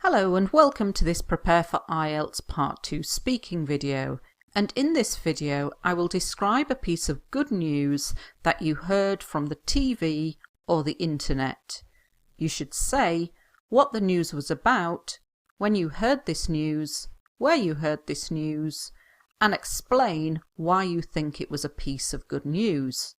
Hello and welcome to this Prepare for IELTS Part 2 speaking video, and in this video I will describe a piece of good news that you heard from the TV or the internet. You should say what the news was about, when you heard this news, where you heard this news, and explain why you think it was a piece of good news.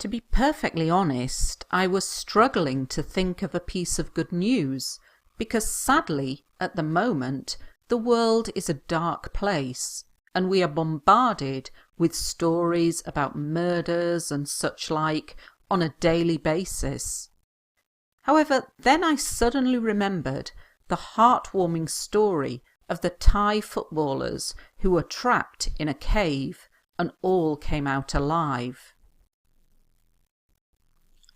To be perfectly honest, I was struggling to think of a piece of good news, because sadly, at the moment, the world is a dark place, and we are bombarded with stories about murders and such like on a daily basis. However, then I suddenly remembered the heartwarming story of the Thai footballers who were trapped in a cave and all came out alive.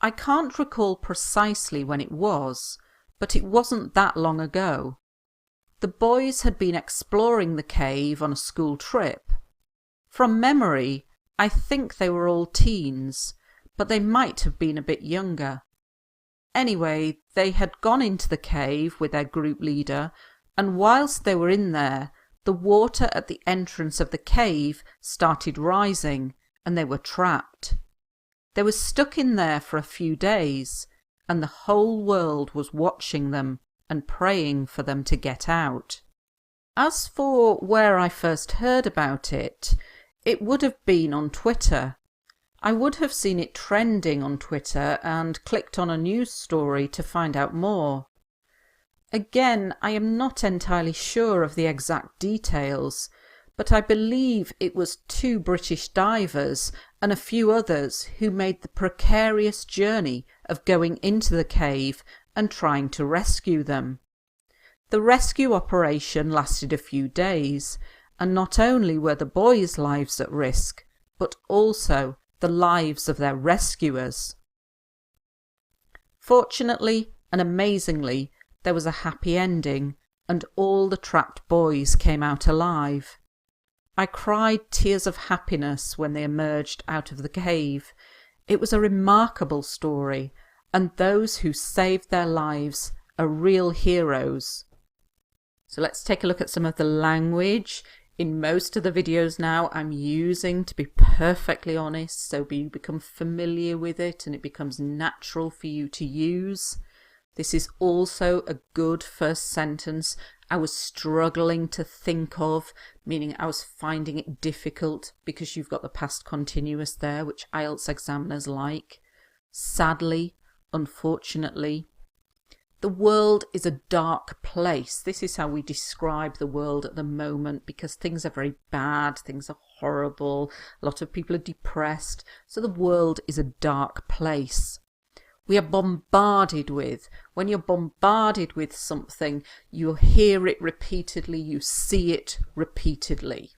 I can't recall precisely when it was, but it wasn't that long ago. The boys had been exploring the cave on a school trip. From memory, I think they were all teens, but they might have been a bit younger. Anyway, they had gone into the cave with their group leader, and whilst they were in there, the water at the entrance of the cave started rising, and they were trapped. They were stuck in there for a few days, and the whole world was watching them and praying for them to get out. As for where I first heard about it, it would have been on Twitter. I would have seen it trending on Twitter and clicked on a news story to find out more. Again, I am not entirely sure of the exact details, but I believe it was 2 British divers and a few others who made the precarious journey of going into the cave and trying to rescue them. The rescue operation lasted a few days, and not only were the boys' lives at risk, but also the lives of their rescuers. Fortunately and amazingly, there was a happy ending, and all the trapped boys came out alive. I cried tears of happiness when they emerged out of the cave. It was a remarkable story, and those who saved their lives are real heroes. So let's take a look at some of the language. In most of the videos now I'm using, to be perfectly honest, so you become familiar with it and it becomes natural for you to use. This is also a good first sentence I was struggling to think of, meaning I was finding it difficult because you've got the past continuous there, which IELTS examiners like. Sadly, unfortunately, the world is a dark place. This is how we describe the world at the moment, because things are very bad, things are horrible, a lot of people are depressed, so the world is a dark place. We are bombarded with. When you're bombarded with something, you hear it repeatedly, you see it repeatedly.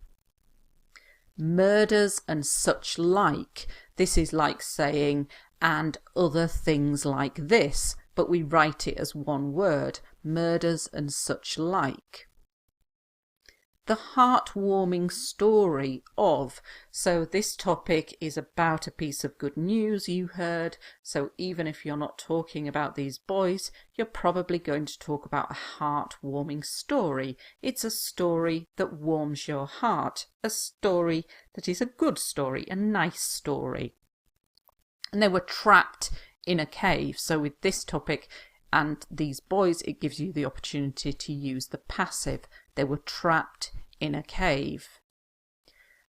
Murders and such like. This is like saying, and other things like this, but we write it as one word, murders and such like. The heartwarming story of, so this topic is about a piece of good news you heard, so even if you're not talking about these boys, you're probably going to talk about a heartwarming story. It's a story that warms your heart, a story that is a good story, a nice story. And they were trapped in a cave, so with this topic and these boys, it gives you the opportunity to use the passive. They were trapped in a cave.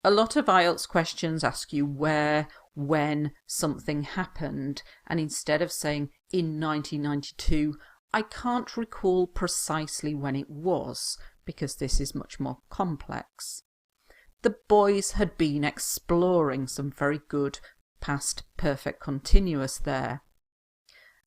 A lot of IELTS questions ask you where, when something happened, and instead of saying in 1992, I can't recall precisely when it was, because this is much more complex. The boys had been exploring, some very good past perfect continuous there.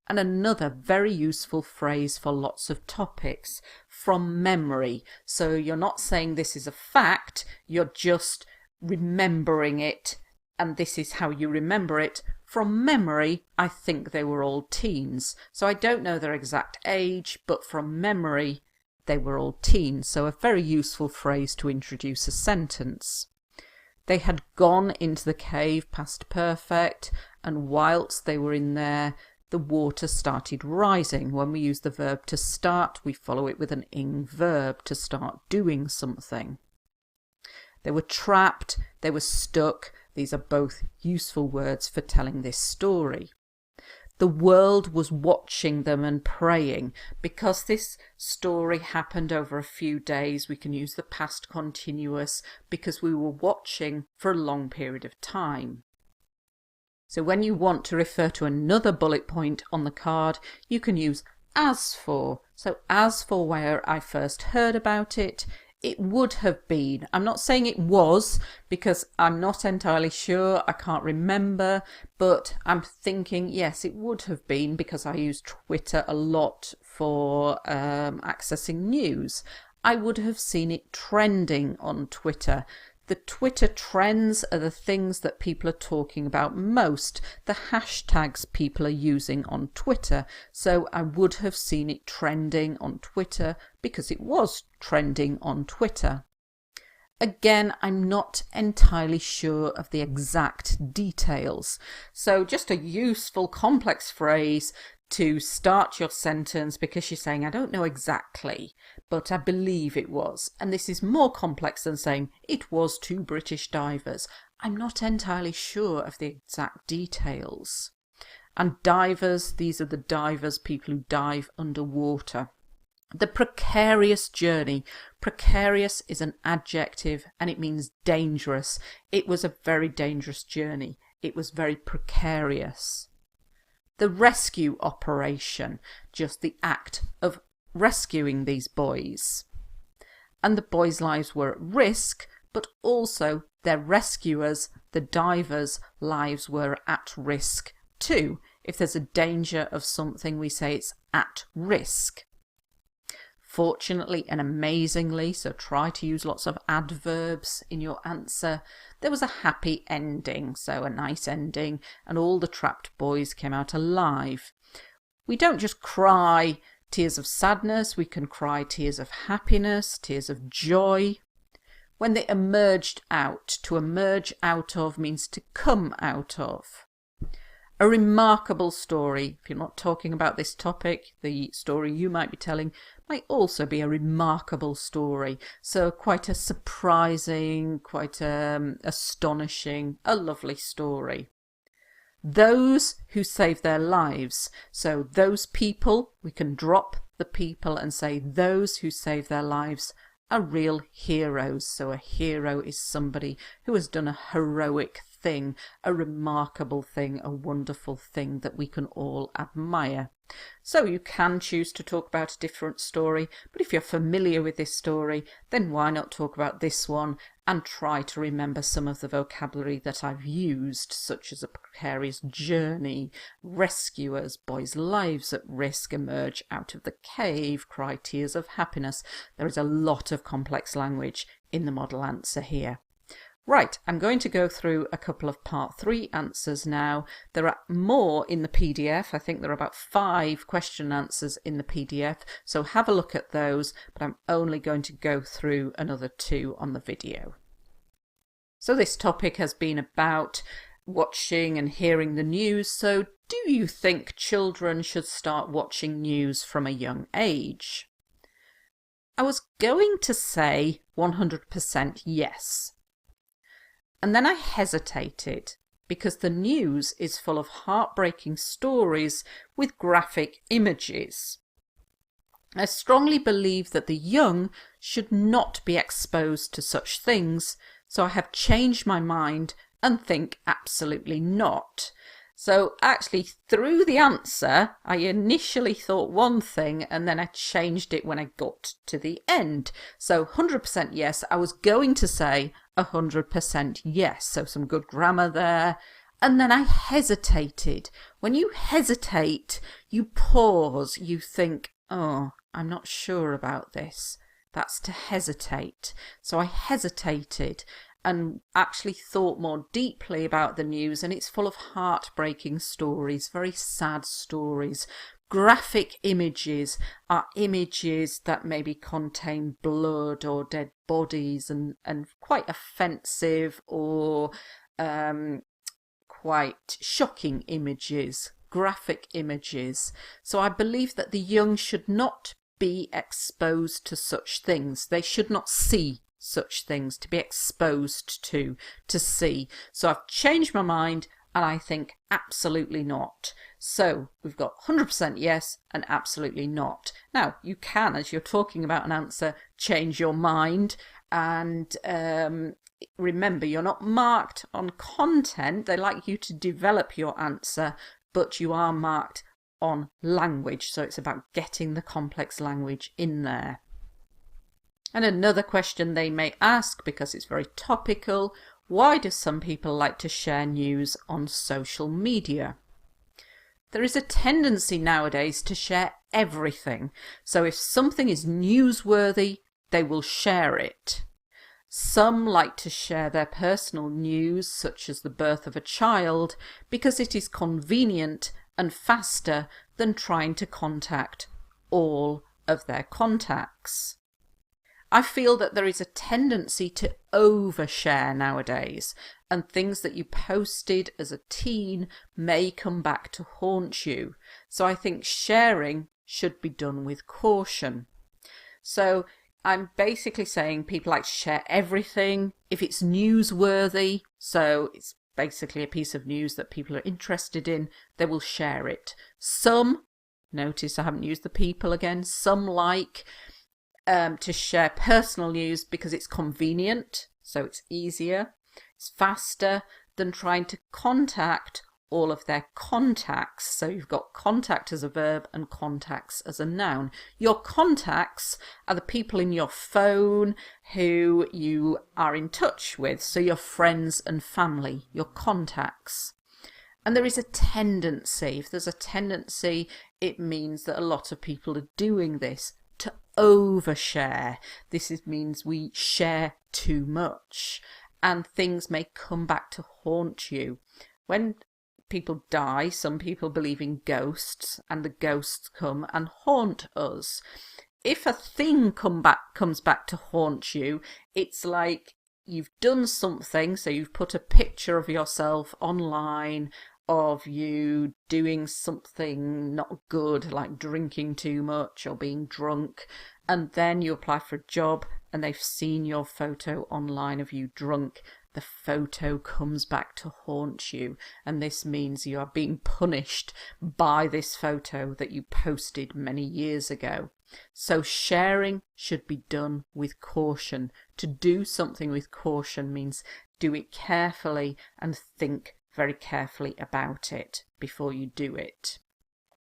And another very useful phrase for lots of topics, from memory. So you're not saying this is a fact, you're just remembering it, and this is how you remember it. From memory, I think they were all teens. So I don't know their exact age, but from memory, they were all teens. So a very useful phrase to introduce a sentence. They had gone into the cave past perfect, and whilst they were in there, The water started rising. When we use the verb to start, we follow it with an ing verb to start doing something. They were trapped, they were stuck. These are both useful words for telling this story. The world was watching them and praying. Because this story happened over a few days, we can use the past continuous because we were watching for a long period of time. So when you want to refer to another bullet point on the card, you can use as for. So as for where I first heard about it, it would have been. I'm not saying it was because I'm not entirely sure. I can't remember, but I'm thinking, yes, it would have been because I use Twitter a lot for accessing news. I would have seen it trending on Twitter. The Twitter trends are the things that people are talking about most, the hashtags people are using on Twitter. So I would have seen it trending on Twitter because it was trending on Twitter. Again, I'm not entirely sure of the exact details. So just a useful complex phrase to start your sentence because you're saying, I don't know exactly, but I believe it was. And this is more complex than saying it was 2 British divers. I'm not entirely sure of the exact details. And divers, these are the divers, people who dive underwater. The precarious journey. Precarious is an adjective and it means dangerous. It was a very dangerous journey. It was very precarious. The rescue operation, just the act of rescuing these boys. And the boys' lives were at risk, but also their rescuers, the divers' lives were at risk too. If there's a danger of something, we say it's at risk. Fortunately and amazingly, so try to use lots of adverbs in your answer, there was a happy ending, so a nice ending, and all the trapped boys came out alive. We don't just cry tears of sadness, we can cry tears of happiness, tears of joy. When they emerged out, to emerge out of means to come out of. A remarkable story. If you're not talking about this topic, the story you might be telling might also be a remarkable story. So quite a surprising, quite astonishing, a lovely story. Those who save their lives. So those people, we can drop the people and say those who save their lives are real heroes. So a hero is somebody who has done a heroic thing, a remarkable thing, a wonderful thing that we can all admire. So you can choose to talk about a different story, but if you're familiar with this story, then why not talk about this one and try to remember some of the vocabulary that I've used, such as a precarious journey, rescuers, boys' lives at risk, emerge out of the cave, cry tears of happiness. There is a lot of complex language in the model answer here. Right, I'm going to go through a couple of part 3 answers now. There are more in the PDF. I think there are about 5 question answers in the PDF, so have a look at those, but I'm only going to go through another 2 on the video. So this topic has been about watching and hearing the news, so do you think children should start watching news from a young age? I was going to say 100% yes. And then I hesitated because the news is full of heartbreaking stories with graphic images. I strongly believe that the young should not be exposed to such things, so I have changed my mind and think absolutely not. So actually through the answer I initially thought one thing and then I changed it when I got to the end. So 100% yes, I was going to say 100% yes, so some good grammar there. And then I hesitated. When you hesitate, you pause, you think, oh, I'm not sure about this. That's to hesitate. So I hesitated and actually thought more deeply about the news, and it's full of heartbreaking stories, very sad stories. Graphic images are images that maybe contain blood or dead bodies and quite offensive or quite shocking images. graphic images. So I believe that the young should not be exposed to such things. They should not see such things to be exposed to see. So I've changed my mind and I think absolutely not. So we've got 100% yes and absolutely not. Now you can, as you're talking about an answer, change your mind, and remember, you're not marked on content. They like you to develop your answer, but you are marked on language. So it's about getting the complex language in there. And another question they may ask, because it's very topical, why do some people like to share news on social media? There is a tendency nowadays to share everything. So if something is newsworthy, they will share it. Some like to share their personal news, such as the birth of a child, because it is convenient and faster than trying to contact all of their contacts. I feel that there is a tendency to overshare nowadays, and things that you posted as a teen may come back to haunt you. So I think sharing should be done with caution. So I'm basically saying people like to share everything if it's newsworthy. So it's basically a piece of news that people are interested in, they will share it. Some, notice I haven't used the people again, some like to share personal news because it's convenient, so it's easier, it's faster than trying to contact all of their contacts. So you've got contact as a verb and contacts as a noun. Your contacts are the people in your phone who you are in touch with, so your friends and family, your contacts. And there is a tendency, if there's a tendency, it means that a lot of people are doing this, to overshare. This means we share too much, and things may come back to haunt you. When people die, some people believe in ghosts, and the ghosts come and haunt us. If a thing comes back to haunt you, it's like you've done something, so you've put a picture of yourself online of you doing something not good, like drinking too much or being drunk, and then you apply for a job and they've seen your photo online of you drunk. The photo comes back to haunt you, and this means you are being punished by this photo that you posted many years ago. So sharing should be done with caution. To do something with caution means do it carefully and think very carefully about it before you do it.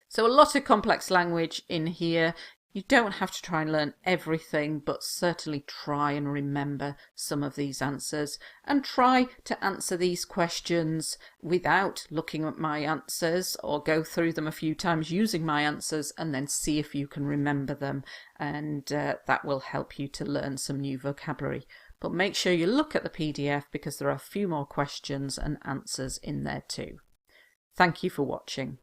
So a lot of complex language in here. You don't have to try and learn everything, but certainly try and remember some of these answers, and try to answer these questions without looking at my answers, or go through them a few times using my answers and then see if you can remember them, and that will help you to learn some new vocabulary. But make sure you look at the PDF, because there are a few more questions and answers in there too. Thank you for watching.